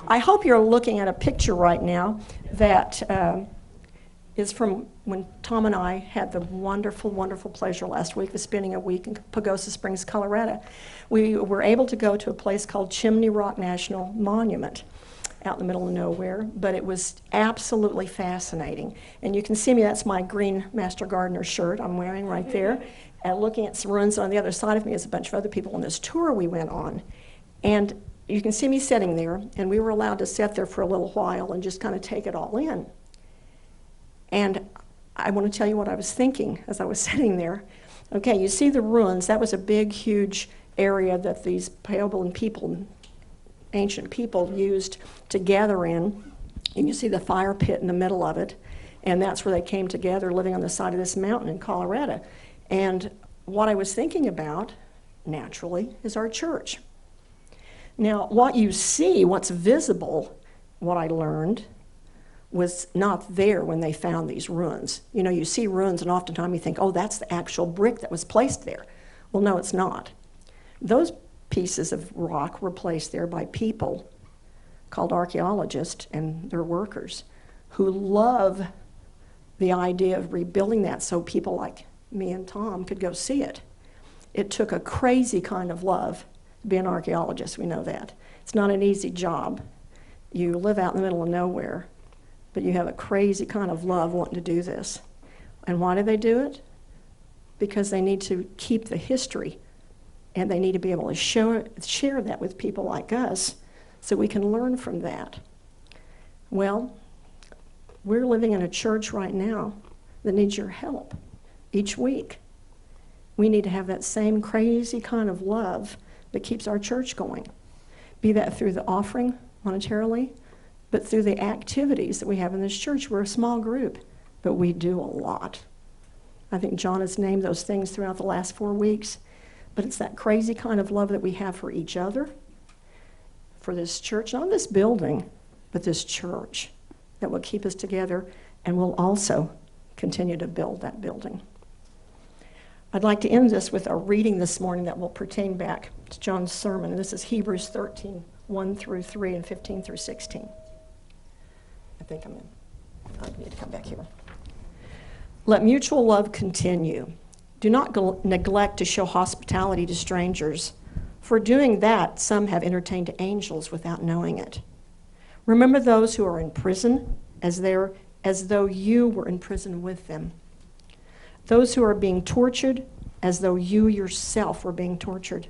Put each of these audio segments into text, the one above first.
I hope you're looking at a picture right now that is from when Tom and I had the wonderful, wonderful pleasure last week of spending a week in Pagosa Springs, Colorado. We were able to go to a place called Chimney Rock National Monument out in the middle of nowhere, but it was absolutely fascinating. And you can see me, that's my green Master Gardener shirt I'm wearing right there. And looking at some ruins on the other side of me is a bunch of other people on this tour we went on. And you can see me sitting there, and we were allowed to sit there for a little while and just kind of take it all in. And I want to tell you what I was thinking as I was sitting there. Okay, you see the ruins. That was a big, huge area that these Puebloan people, ancient people, used to gather in. And you see the fire pit in the middle of it. And that's where they came together, living on the side of this mountain in Colorado. And what I was thinking about, naturally, is our church. Now, what you see, what's visible, what I learned, was not there when they found these ruins. You know, you see ruins and oftentimes you think, oh, that's the actual brick that was placed there. Well, no, it's not. Those pieces of rock were placed there by people called archaeologists and their workers who love the idea of rebuilding that so people like me and Tom could go see it. It took a crazy kind of love to be an archaeologist, we know that. It's not an easy job. You live out in the middle of nowhere, but you have a crazy kind of love wanting to do this. And why do they do it? Because they need to keep the history, and they need to be able to share that with people like us so we can learn from that. Well, we're living in a church right now that needs your help each week. We need to have that same crazy kind of love that keeps our church going, be that through the offering monetarily, but through the activities that we have in this church. We're a small group, but we do a lot. I think John has named those things throughout the last 4 weeks, but it's that crazy kind of love that we have for each other, for this church, not this building, but this church that will keep us together and will also continue to build that building. I'd like to end this with a reading this morning that will pertain back to John's sermon. This is Hebrews 13, 1 through 3 and 15 through 16. I think I'm in. I need to come back here. Let mutual love continue. Do not neglect to show hospitality to strangers. For doing that, some have entertained angels without knowing it. Remember those who are in prison as though you were in prison with them. Those who are being tortured as though you yourself were being tortured.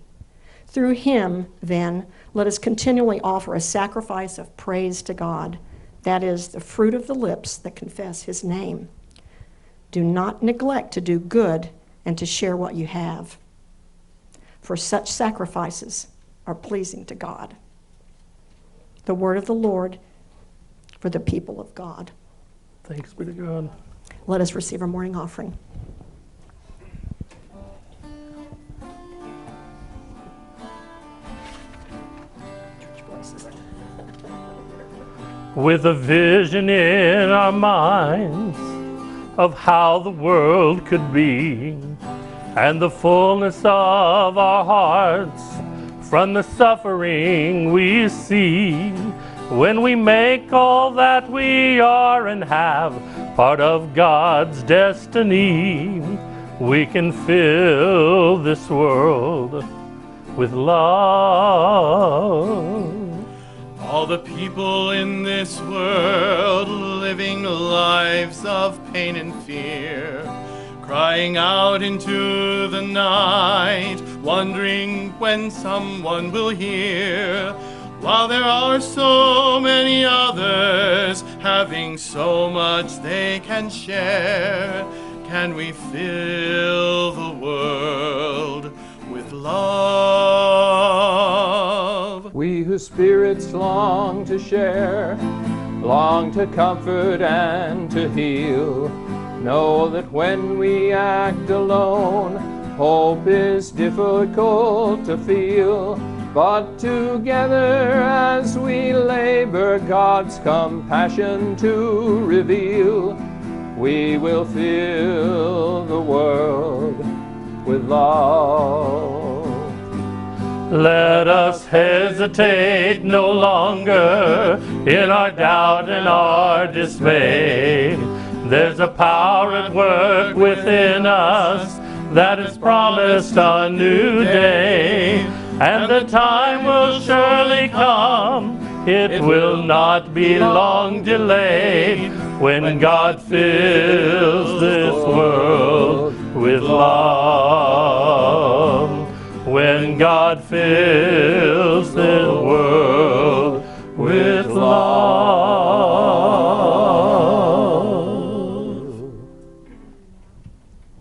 Through him, then, let us continually offer a sacrifice of praise to God. That is the fruit of the lips that confess his name. Do not neglect to do good and to share what you have, for such sacrifices are pleasing to God. The word of the Lord for the people of God. Thanks be to God. Let us receive our morning offering. With a vision in our minds of how the world could be, and the fullness of our hearts from the suffering we see, when we make all that we are and have part of God's destiny, we can fill this world with love. All the people in this world living lives of pain and fear, crying out into the night, wondering when someone will hear, while there are so many others having so much they can share. Can we fill the world with love? We whose spirits long to share, long to comfort and to heal, know that when we act alone, hope is difficult to feel. But together as we labor God's compassion to reveal, we will fill the world with love. Let us hesitate no longer in our doubt and our dismay. There's a power at work within us that has promised a new day, and the time will surely come. It will not be long delayed when God fills this world with love. When God fills